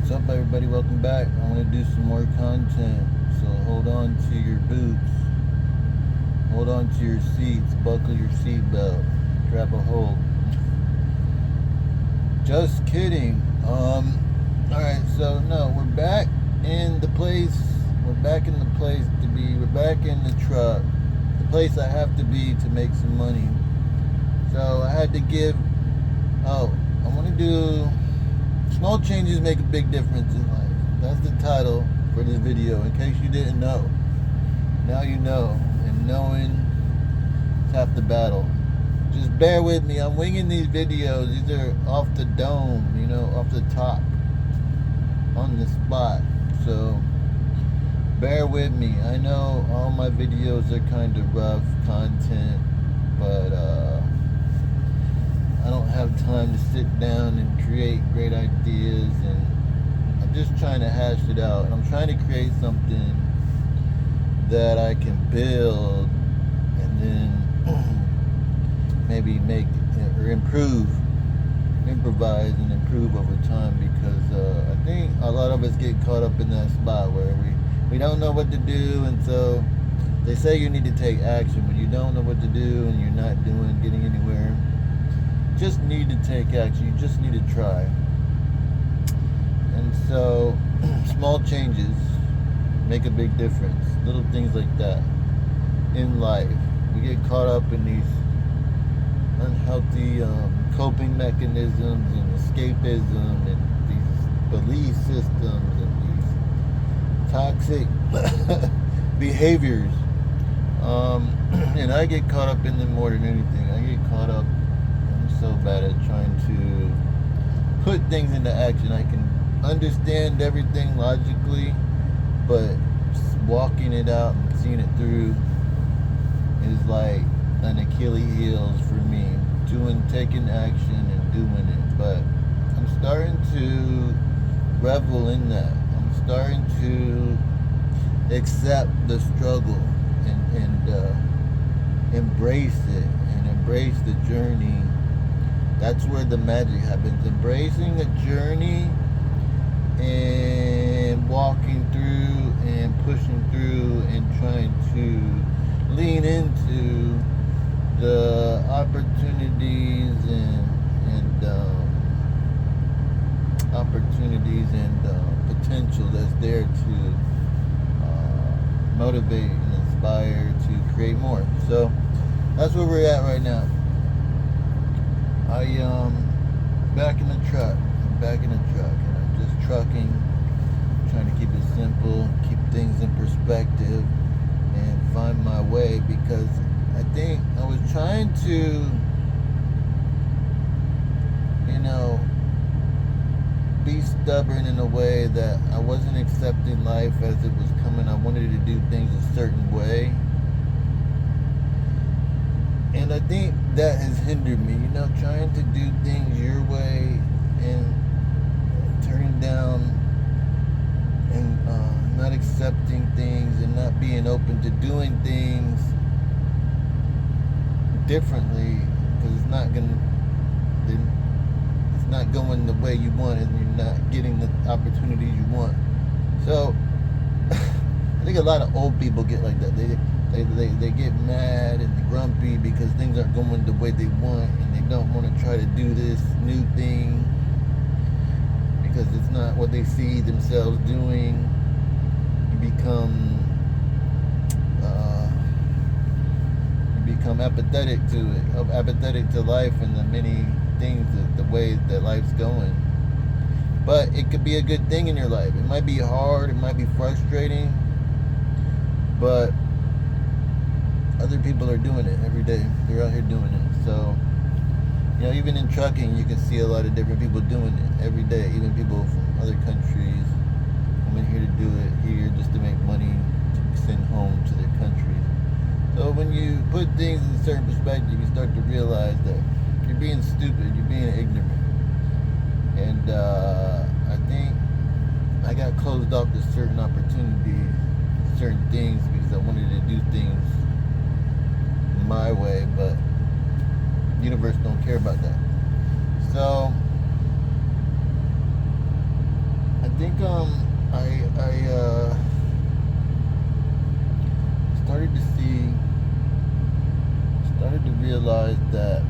What's up, everybody? Welcome back. I want to do some more content. So hold on to your boots, hold on to your seats, buckle your seatbelt, grab a hold. Just kidding. All right. So no, we're back in the place. We're back in the place to be. We're back in the truck, the place I have to be to make some money. So I had to give. Oh, I want to do. Small changes make a big difference in life. That's the title for this video, in case you didn't know. Now you know, and knowing is half the battle. Just bear with me. I'm winging these videos. These are off the dome, off the top, on the spot. So bear with me. I know all my videos are kind of rough content, but I don't have time to sit down and create great ideas, and I'm just trying to hash it out. And I'm trying to create something that I can build and then maybe make or improvise and improve over time, because I think a lot of us get caught up in that spot where we don't know what to do, and so they say you need to take action when you don't know what to do and you're not getting anywhere. Just need to take action. You just need to try. And so small changes make a big difference. Little things like that in life. We get caught up in these unhealthy coping mechanisms and escapism and these belief systems and these toxic behaviors. And I get caught up in them more than anything. I get caught up. I'm so bad at trying to put things into action. I can understand everything logically, but walking it out and seeing it through is like an Achilles heels for me. Taking action and doing it. But I'm starting to revel in that. I'm starting to accept the struggle and embrace it and embrace the journey. That's where the magic happens. Embracing the journey and walking through and pushing through and trying to lean into the opportunities and potential that's there to motivate and inspire to create more. So that's where we're at right now. I back in the truck. I'm back in the truck, and I'm just trucking, trying to keep it simple, keep things in perspective, and find my way, because I think I was trying to, be stubborn in a way that I wasn't accepting life as it was coming. I wanted to do things a certain way. And I think that has hindered me, trying to do things your way and turning down and not accepting things and not being open to doing things differently, because it's not going the way you want, and you're not getting the opportunities you want. So I think a lot of old people get like that. They get mad and grumpy because things aren't going the way they want, and they don't want to try to do this new thing because it's not what they see themselves doing. You become apathetic to it, apathetic to life and the many things, the way that life's going. But it could be a good thing in your life. It might be hard, it might be frustrating, but other people are doing it every day. They're out here doing it. So, even in trucking, you can see a lot of different people doing it every day. Even people from other countries coming here to do it here just to make money to send home to their countries. So when you put things in a certain perspective, you start to realize that you're being stupid, you're being ignorant. And I think I got closed off to certain opportunities, certain things, because I wanted to do things my way, but the universe don't care about that. So I think I started to see, started to realize that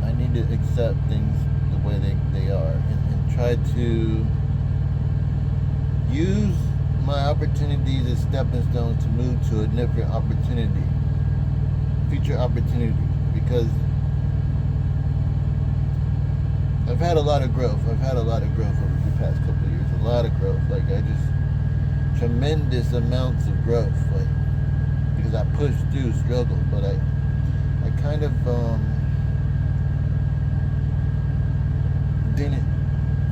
I need to accept things the way they are, and try to use my opportunities as stepping stones to move to a different opportunity, future opportunity, because I've had a lot of growth. I've had a lot of growth over the past couple of years. A lot of growth. Like, I just, tremendous amounts of growth. Like, because I pushed through struggle, but I kind of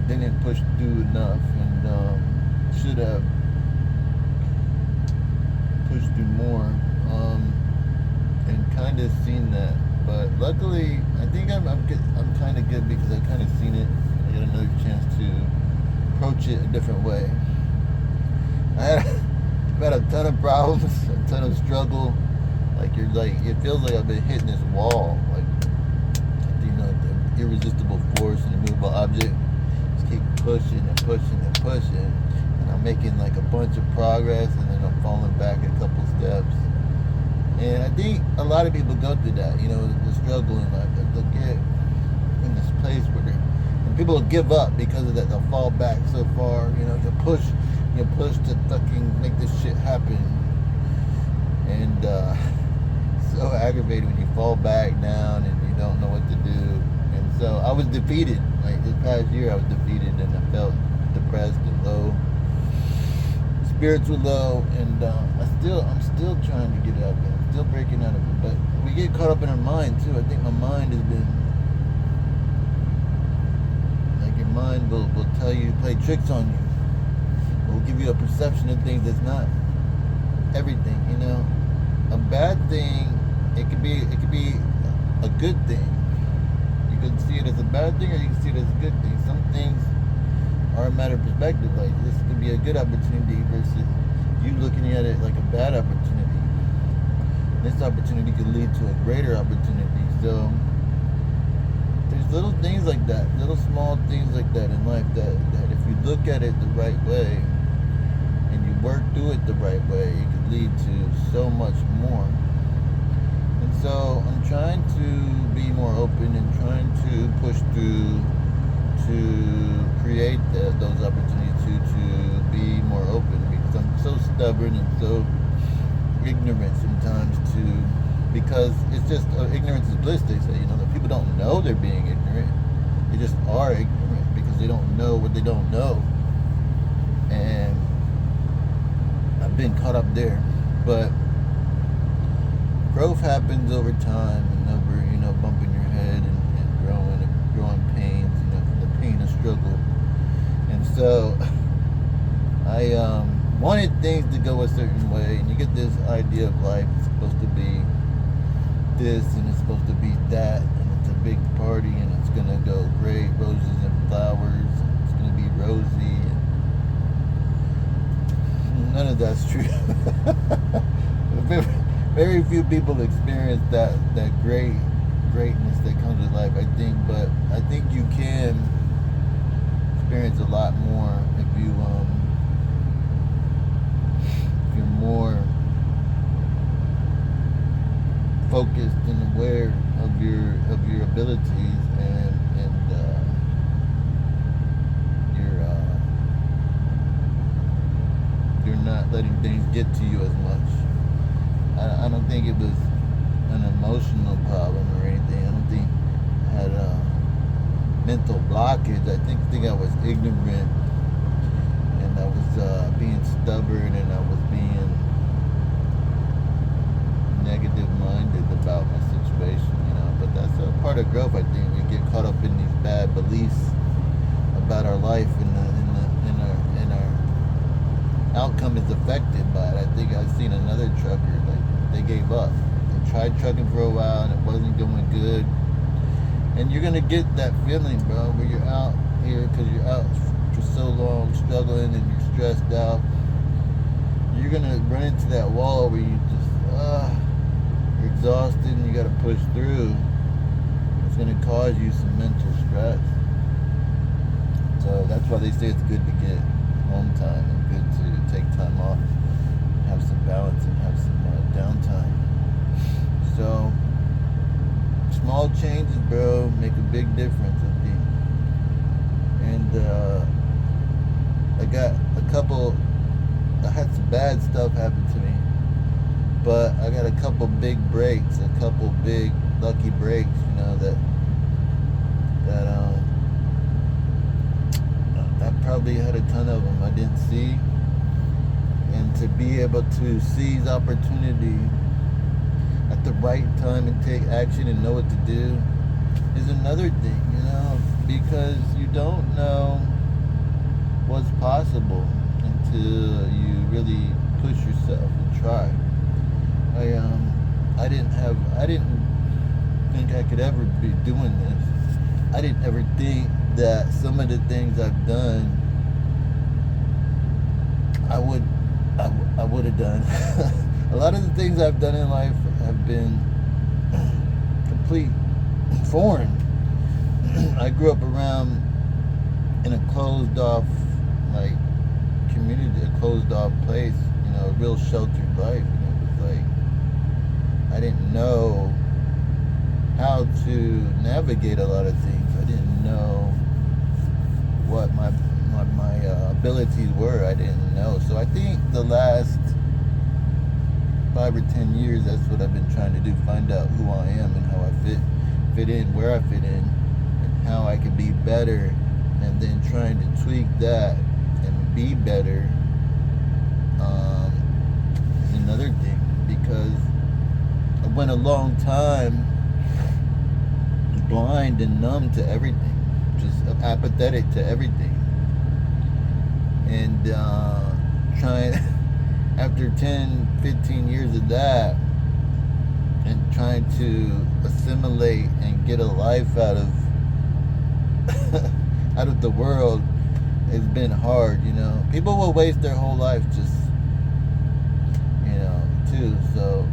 didn't push through enough, and should have pushed through more, and kind of seen that. But luckily, I think I'm kind of good because I kind of seen it. I got another chance to approach it a different way. I've had a ton of problems, a ton of struggle. Like, it feels like I've been hitting this wall. Like, the irresistible force and immovable object. Just keep pushing and pushing and pushing, and I'm making like a bunch of progress, and then I'm falling back a couple steps. And I think a lot of people go through that, the struggle in life. They'll get in this place where and people will give up because of that. They'll fall back so far. You push to fucking make this shit happen. And so aggravated when you fall back down and you don't know what to do. And so I was defeated. Like, this past year I was defeated, and I felt depressed and low. Spirits were low, and I'm still trying to get out of it. I'm still breaking out of it. But we get caught up in our mind too. I think my mind has been like, your mind will tell you, play tricks on you. It will give you a perception of things that's not everything. A bad thing, it could be a good thing. You can see it as a bad thing, or you can see it as a good thing. Some things are a matter of perspective. Like, this could be a good opportunity versus you looking at it like a bad opportunity. This opportunity could lead to a greater opportunity. So there's little things like that, little small things like that in life that if you look at it the right way and you work through it the right way, it could lead to so much more. And so I'm trying to be more open and trying to push through to create those opportunities to be more open, because I'm so stubborn and so ignorant sometimes because it's just ignorance is bliss, they say. That people don't know they're being ignorant. They just are ignorant because they don't know what they don't know. And I've been caught up there. But growth happens over time and over, bumping your head and growing pains, from the pain of struggle. And so I wanted things to go a certain way, and you get this idea of life. It's supposed to be this, and it's supposed to be that, and it's a big party, and it's gonna go great, roses and flowers, and it's gonna be rosy, and none of that's true. Very few people experience that greatness that comes with life, I think. But I think you can experience a lot more if you're more focused and aware of your abilities, and you're not letting things get to you as much. I don't think it was an emotional problem or anything. I don't think I had a mental blockage. I think I was ignorant, and I was being stubborn, and I was being negative-minded about my situation. But that's a part of growth. I think we get caught up in these bad beliefs about our life, and our outcome is affected by it. I think I've seen another trucker, like, they gave up. They tried trucking for a while, and it wasn't doing good. And you're gonna get that feeling, bro, where you're out here because you're out for so long struggling and you're stressed out. You're gonna run into that wall where you just you're exhausted and you gotta push through. It's gonna cause you some mental stress. So that's why they say it's good to get home time and good to take time off, have some balance and have some downtime. So small changes, bro, make a big difference, I think. And I got I had some bad stuff happen to me, but I got a couple big breaks, a couple big lucky breaks, that I probably had a ton of them I didn't see. And to be able to seize opportunity at the right time and take action and know what to do is another thing, because you don't know what's possible until you really push yourself and try. I didn't think I could ever be doing this. I didn't ever think that some of the things I've done I would have done. A lot of the things I've done in life have been complete foreign. I grew up around in a closed off community, a closed off place, a real sheltered life. And it was I didn't know how to navigate a lot of things. I didn't know what my abilities were. I didn't know. So I think the last 5 or 10 years, that's what I've been trying to do: find out who I am and how I fit in, where I fit in, and how I can be better, and then trying to tweak that and be better. Is another thing, because I went a long time blind and numb to everything, just apathetic to everything. And trying, after 10, 15 years of that, and trying to assimilate and get a life out of the world, has been hard. People will waste their whole life just, too. So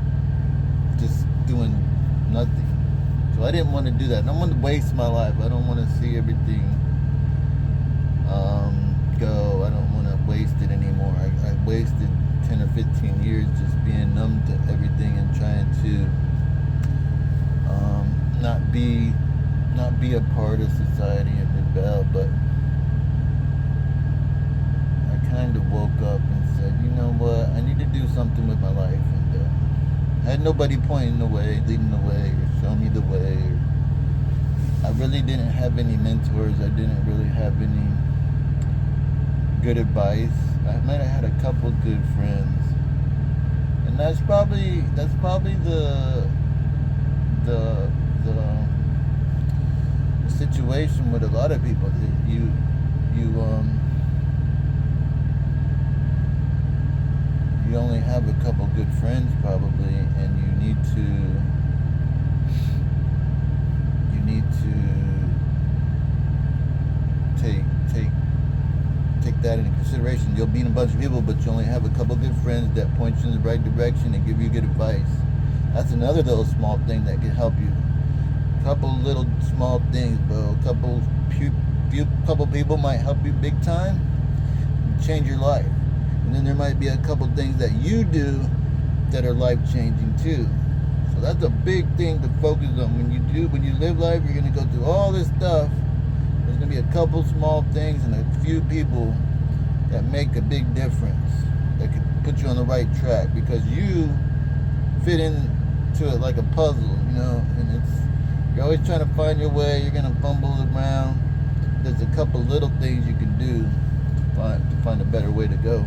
just doing nothing. So I didn't want to do that. I don't want to waste my life. I don't want to see everything go. I don't want to waste it anymore. I wasted 10 or 15 years just being numb to everything and trying to not be a part of society and rebel. But I kind of woke up and said, you know what, I need to do something with my life. And I had nobody pointing the way, leading the way, or showing me the way. I really didn't have any mentors. I didn't really have any good advice. I might have had a couple good friends, and that's probably the situation with a lot of people. You only have a couple good friends probably, and you need to take that into consideration. You'll meet a bunch of people, but you only have a couple good friends that point you in the right direction and give you good advice. That's another little small thing that can help you. Couple little small things, bro. Couple people might help you big time, change your life. And then there might be a couple things that you do that are life-changing too. So that's a big thing to focus on. When you live life, you're going to go through all this stuff. There's going to be a couple small things and a few people that make a big difference, that can put you on the right track, because you fit into it like a puzzle, and you're always trying to find your way. You're going to fumble around. There's a couple little things you can do to find a better way to go.